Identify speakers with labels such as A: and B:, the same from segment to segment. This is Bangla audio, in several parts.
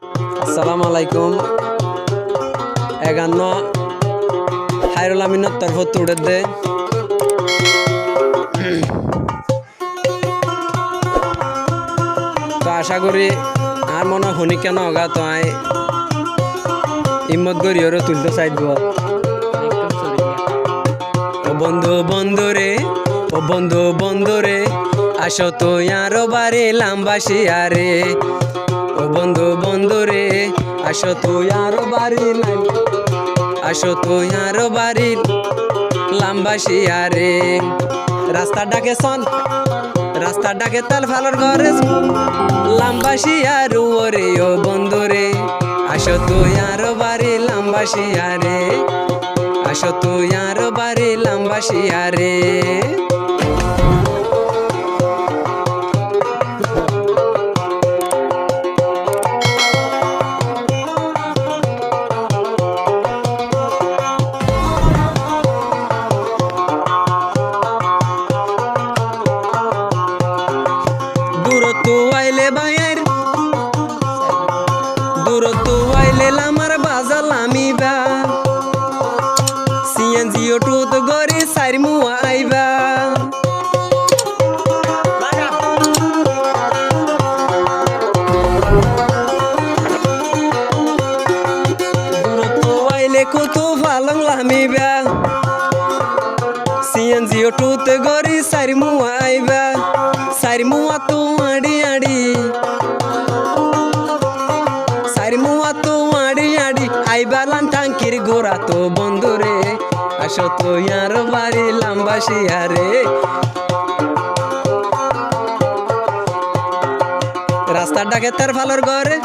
A: আসসালামু আলাইকুম। 51 হায়রুল আমিনের তরফ তুড়ে দে তো আশা করি আর মনে হনি কেন অগা তো আই হিম্মত করি ওরে তুলতে চাইব। ও বন্ধু বন্ধু রে, ও বন্ধু বন্ধু রে, আসো তো আরো বাড়ি লাম্বাসিয়া রে। ও বন্ধু বন্ধু রে, আসো তো আরো বাড়ি, আসো তো আরো বাড়ি লাম্বাসিয়া রে। রাস্তা ডাকে সন, রাস্তা ডাকে তাল ফালর ঘরে লাম্বাসিয়া রুয়রে। ও বন্ধু রে, আসো তো আরো বাড়ি লাম্বাসিয়া রে, আসো তো আরো বাড়ি লাম্বাসিয়া রে। দূরত্ব আইলে বাইর, দূরত্ব আইলে লামার বাজাল আমি বা সিএনজি অটোত গরে সাইরমু আইবা। দূরত্ব আইলে কত ভালং লামিবা, সিএনজি অটোত গরে সাইরমু আইবা। সাইরমুয়া তো আড়ি আড়ি, সাইরমুয়া তো আড়ি আড়ি আইবালান টাঙ্কির গোড়া। তো বন্ধু রে, আসো তো আর বাড়ি লাম্বাসিয়া রে। রাস্তা ডাকে তার ভালোর ঘরে,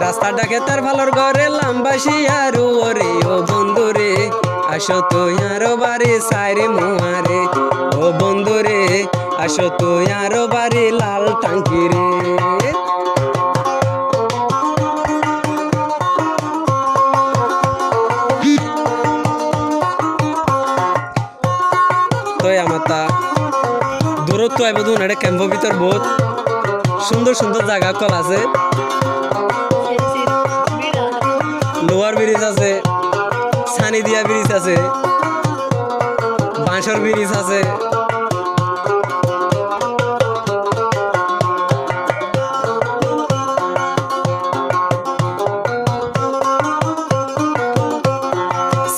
A: রাস্তা ডাকে তার ভালোর ঘরে লাম্বাসিয়া রুয়রে। ও বন্ধু রে, আসো তো আরো বাড়ি সাইরে মুয়ারে। ও বন্ধু রে, আসো তো আরো বাড়ি লাল টাঙ্কি রে। তো আমার তা দূরত্ব আইব দুন এটা ক্যাম্প ভিতর বহুত সুন্দর সুন্দর জায়গা কল আছে। লোয়ার ব্রিজ আছে, সানিদিয়া ব্রিজ আছে, বাঁশর ব্রিজ আছে।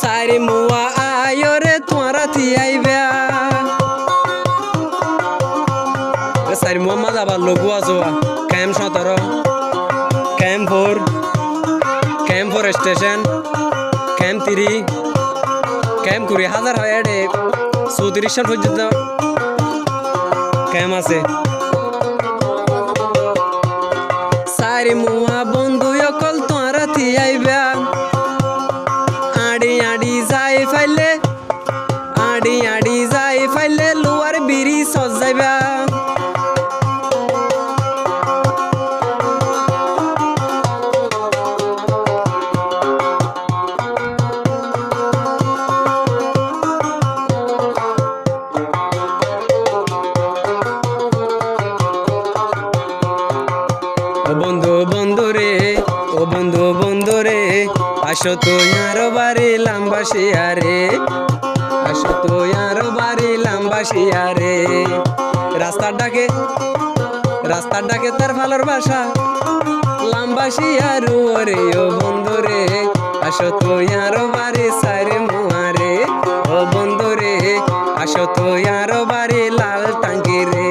A: সাইরে মুয়া আয়রে তোরা থি আইবা, সাইরে মোহাম্মদ আবার লঘু আছোয়া camp 17, camp 4, camp 4 station, camp 3, camp 20 হাজার হয় এডে 34 সাল পর্যন্ত ক্যাম্প আছে। সারি মুয়া বন্ধু অকল তোরা থি আইবা, আড়ি আড়ি যাই ফাইলে, আড়ি আড়ি যাই ফাইলে লোয়ার বিড়ি সজাইবা। ও বন্ধু বন্ধু রে, ও বন্ধু বন্ধু রে, আসো তো আরো বাড়ি লাম্বাসিয়া রে, আসো তো আরো বাড়ি লাম্বাসিয়া রে। রাস্তার ডাকে, রাস্তার ডাকে তার ভালোর বাসা লাম্বাসিয়া রুয়রে। ও বন্ধু রে, আসো তো আরো বাড়ি সাইরে মুয়ারে। ও বন্ধু রে, আসো তো আরো বাড়ি লাল টাঙ্কি রে।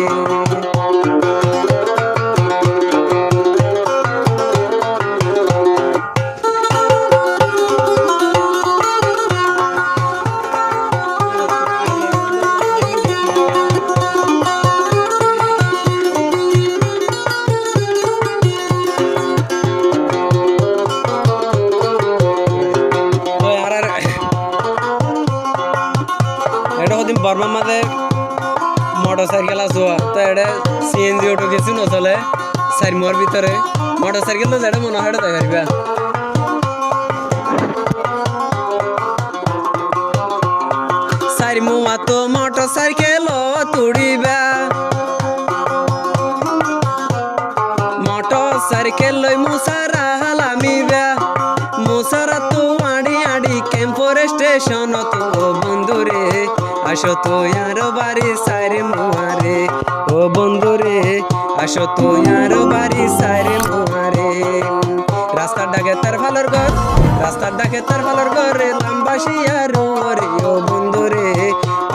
A: বর্মা মাঝে মোটরসাইকেল আসো তো এটা সিএনজি অটো কিছু নচলে চারিমোর ভিতরে মোটরসাইকেল তো যেটা মনে হয় দেখা সাইকেল লই মুসারা হালামি বে মুসারা তো আড়ি আড়ি ক্যাম্পর স্টেশন তো বন্ধুরে আসো তো আর বাড়ি সাইরে মুয়ারে ও বন্ধুরে আসো তো আর বাড়ি সাইরে মুয়ারে রাস্তার ডাকে তার ভালোর ঘর রাস্তার ডাকে তার ভালোর ঘরে লাম্বাসিয়া রোরে ও বন্ধুরে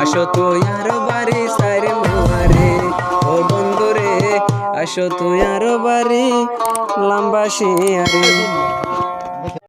A: আসো তো আর বাড়ি সাইরে মুয়ারে ও বন্ধুরে আসো তো আর বাড়ি লাম্বাসিয়া রে।